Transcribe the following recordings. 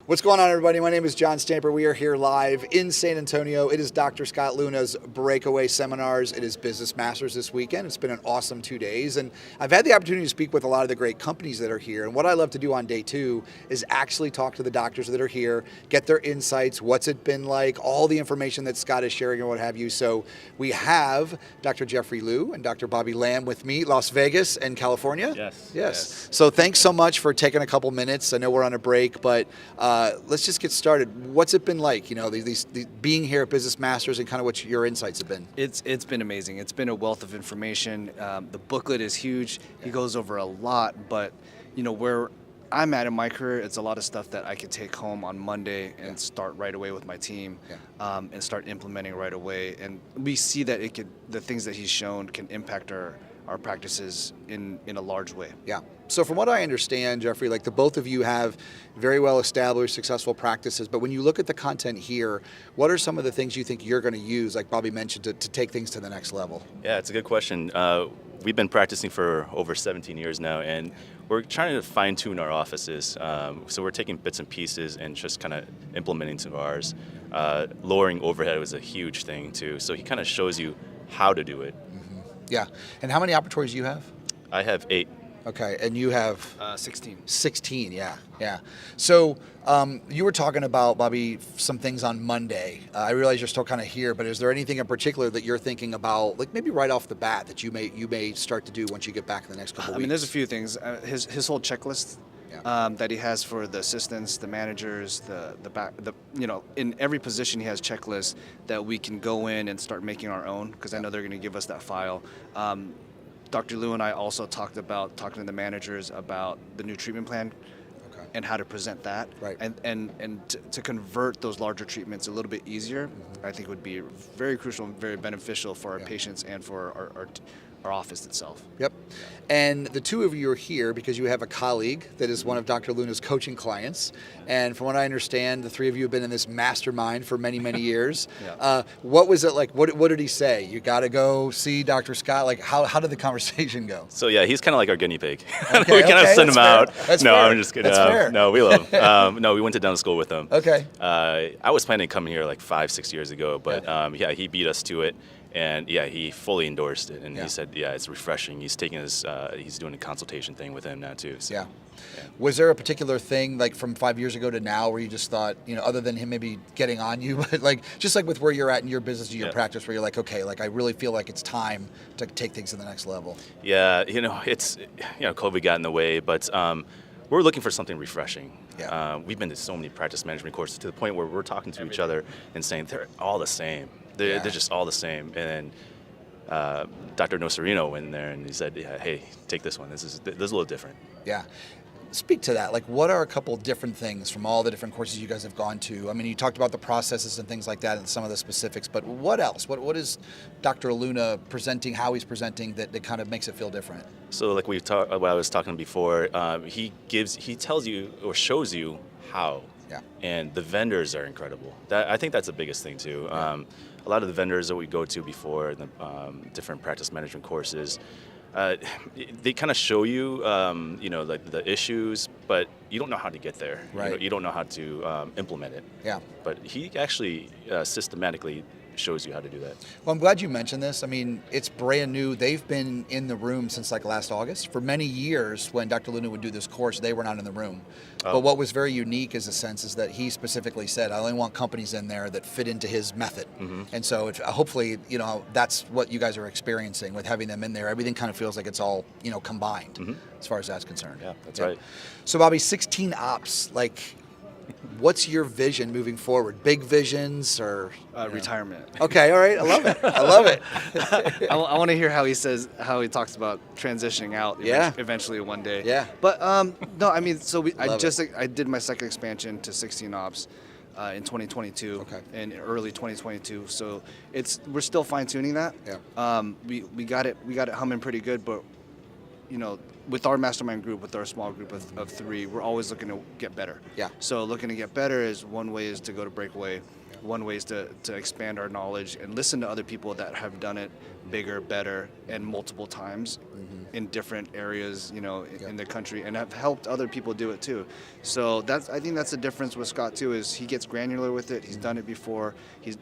What's going on, everybody? My name is John Stamper. We are here live in San Antonio. It is Dr. Scott Luna's Breakaway seminars. It is Business Masters this weekend. It's been an awesome 2 days, and I've had the opportunity to speak with a lot of the great companies that are here. And what I love to do on day 2 is actually talk to the doctors that are here, get their insights, what's it been like, all the information that Scott is sharing and what have you. So we have Dr. Jeffrey Liu and Dr. Bobby Lamb with me, Las Vegas and California. Yes. So thanks so much for taking a couple minutes. I know we're on a break, but let's just get started. What's it been like, these being here at Business Masters, and kind of what your insights have been? It's been amazing. It's been a wealth of information. The booklet is huge. He goes over a lot, but where I'm at in my career, it's a lot of stuff that I could take home on Monday and start right away with my team, and start implementing right away. And we see that the things that he's shown can impact our practices in a large way. Yeah. So from what I understand, Jeffrey, like the both of you have very well established, successful practices, but when you look at the content here, what are some of the things you think you're going to use, like Bobby mentioned, to take things to the next level? Yeah, it's a good question. We've been practicing for over 17 years now, and we're trying to fine-tune our offices. So we're taking bits and pieces and just kind of implementing to ours. Lowering overhead was a huge thing, too. So he kind of shows you how to do it. Mm-hmm. Yeah. And how many operatories do you have? I have 8. Okay, and you have 16. 16, yeah. So you were talking about, Bobby, some things on Monday. I realize you're still kind of here, but is there anything in particular that you're thinking about, like maybe right off the bat, that you may start to do once you get back in the next couple of weeks? I mean, there's a few things. His whole checklist that he has for the assistants, the managers, in every position he has checklists that we can go in and start making our own, because I know they're going to give us that file. Dr. Liu and I also talked about talking to the managers about the new treatment plan and how to present that. Right. And to convert those larger treatments a little bit easier, I think would be very crucial and very beneficial for our patients and for our office itself. Yep. And the two of you are here because you have a colleague that is one of Dr. Luna's coaching clients. And from what I understand, the three of you have been in this mastermind for many, many years. What was it like? What did he say? You got to go see Dr. Scott? Like, how did the conversation go? So, yeah, he's kind of like our guinea pig. Okay, we kind of send him out. That's no, fair. I'm just kidding. That's fair. No, we love him. No, we went to dental school with him. Okay. I was planning to come here like 5-6 years ago, but he beat us to it. And he fully endorsed it, and he said, it's refreshing. He's taking he's doing a consultation thing with him now too. So, yeah. Was there a particular thing, like from 5 years ago to now, where you just thought, other than him maybe getting on you, but just with where you're at in your business, your practice, where you're like, okay, I really feel like it's time to take things to the next level? Yeah, it's COVID got in the way, but we're looking for something refreshing. Yeah. We've been to so many practice management courses to the point where we're talking to each other and saying they're all the same. They're just all the same. And then Dr. Nocerino went in there and he said, hey, take this one. This is a little different. Yeah. Speak to that. What are a couple different things from all the different courses you guys have gone to? I mean, you talked about the processes and things like that and some of the specifics, but what else? What is Dr. Luna presenting, how he's presenting that kind of makes it feel different? So like what I was talking before, he tells you or shows you how. Yeah. And the vendors are incredible. I think that's the biggest thing too. Yeah. A lot of the vendors that we go to before the different practice management courses, they kind of show you, the issues, but you don't know how to get there. Right. You don't know how to implement it. Yeah. But he actually systematically shows you how to do that. Well, I'm glad you mentioned this. I mean, it's brand new. They've been in the room since last August. For many years, when Dr. Luna would do this course, they were not in the room. But what was very unique is that he specifically said, I only want companies in there that fit into his method. Mm-hmm. And so hopefully, that's what you guys are experiencing with having them in there. Everything kind of feels like it's all, combined as far as that's concerned. Yeah, that's right. So Bobby, 16 ops, what's your vision moving forward? Big visions or retirement? Okay, all right. I love it. I want to hear how he talks about transitioning out eventually one day. Yeah. But no, I mean, I did my second expansion to 16 ops in 2022 in early 2022. So we're still fine tuning that. Yeah. We got it humming pretty good, but with our mastermind group, with our small group of 3, we're always looking to get better. Yeah. So looking to get better is one way is to go to Breakaway. One way is to expand our knowledge and listen to other people that have done it bigger, better, and multiple times in different areas, in the country, and have helped other people do it too. So I think that's the difference with Scott too, is he gets granular with it. He's done it before. He's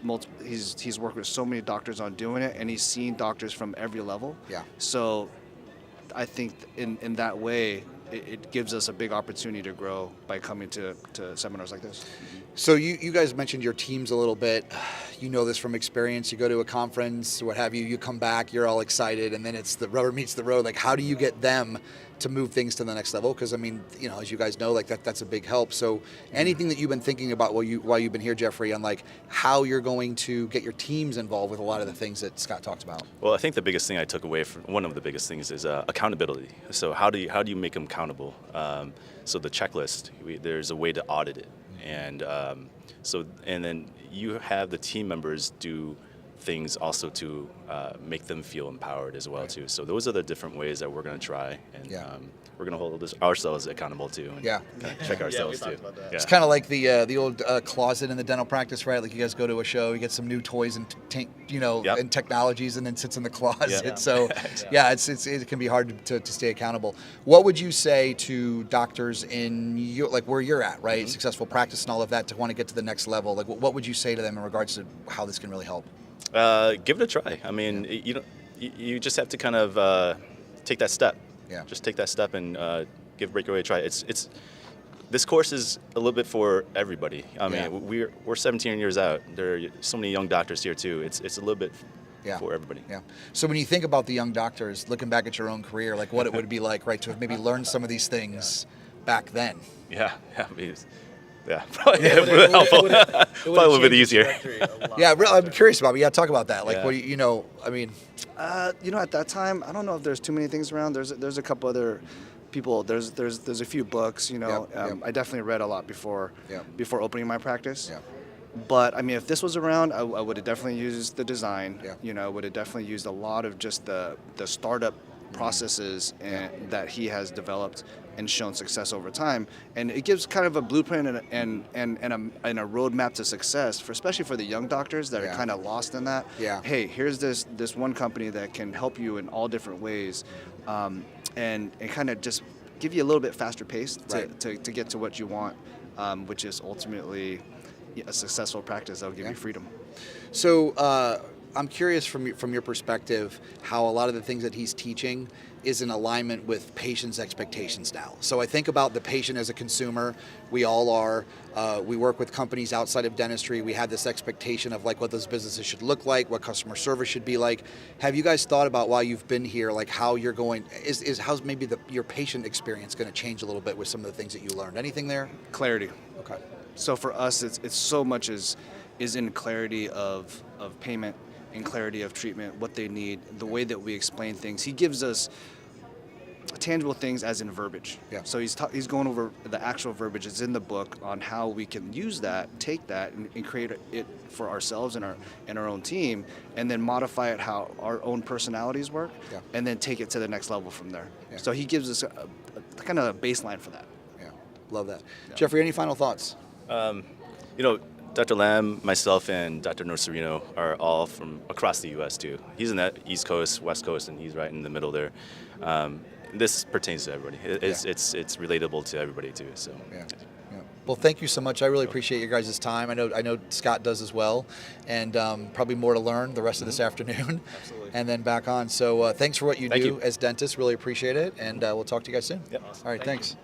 worked with so many doctors on doing it, and he's seen doctors from every level. Yeah. So I think in that way, it gives us a big opportunity to grow by coming to seminars like this. So you guys mentioned your teams a little bit. You know this from experience. You go to a conference, what have you, you come back, you're all excited, and then it's the rubber meets the road. Like, how do you get them to move things to the next level? Because, I mean, as you guys know, like that's a big help. So anything that you've been thinking about while you've been here, Jeffrey, on like how you're going to get your teams involved with a lot of the things that Scott talked about? Well, I think the biggest thing I took away from one of the biggest things is accountability. So how do you make them accountable? So the checklist, there's a way to audit it, and then you have the team members do things also to make them feel empowered as well too. So those are the different ways that we're going to try, and we're going to hold ourselves accountable too, and kind of check ourselves too. Yeah. It's kind of like the old closet in the dental practice, right? Like you guys go to a show, you get some new toys and and technologies, and then sits in the closet. Yep. So it can be hard to stay accountable. What would you say to doctors in where you're at, right? Successful practice and all of that, to want to get to the next level? Like what would you say to them in regards to how this can really help? Give it a try. I mean, you just have to kind of take that step. Yeah. Just take that step and give Breakaway a try. This course is a little bit for everybody. I mean, we're 17 years out. There are so many young doctors here too. It's a little bit for everybody. Yeah. So when you think about the young doctors, looking back at your own career, like what it would be like, right, to have maybe learned some of these things back then. Yeah. Probably helpful. Probably a little bit easier. I'm curious about it. Yeah, talk about that. Like, what I mean. At that time, I don't know if there's too many things around. There's a couple other people. There's a few books. I definitely read a lot before opening my practice. Yeah. But I mean, if this was around, I would have definitely used the design. Yeah. I would have definitely used a lot of just the startup processes that he has developed and shown success over time, and it gives kind of a blueprint and a roadmap to success, especially for the young doctors that are kind of lost in that. Yeah. Hey, here's this one company that can help you in all different ways, and kind of just give you a little bit faster pace to get to what you want, which is ultimately a successful practice that will give you freedom. So I'm curious from your perspective how a lot of the things that he's teaching is in alignment with patients' expectations now. So I think about the patient as a consumer. We all are. We work with companies outside of dentistry. We have this expectation of like what those businesses should look like, what customer service should be like. Have you guys thought about while you've been here, like how you're going, how's maybe your patient experience going to change a little bit with some of the things that you learned? Anything there? Clarity. Okay. So for us, it's so much is in clarity of payment, in clarity of treatment, what they need, the way that we explain things. He gives us tangible things as in verbiage. Yeah. So he's going over the actual verbiage. It's in the book on how we can use that, take that, and create it for ourselves and our own team, and then modify it how our own personalities work, and then take it to the next level from there. Yeah. So he gives us a kind of a baseline for that. Yeah, love that. Yeah. Jeffrey, any final thoughts? Dr. Lamb, myself, and Dr. Nocerino are all from across the U.S. too. He's in that East Coast, West Coast, and he's right in the middle there. This pertains to everybody. It's relatable to everybody too. So. Yeah. Well, thank you so much. I really appreciate your guys' time. I know Scott does as well, and probably more to learn the rest of this afternoon. Absolutely. And then back on. So thanks for what you do as dentists. Really appreciate it, and we'll talk to you guys soon. Yep. All right, thanks.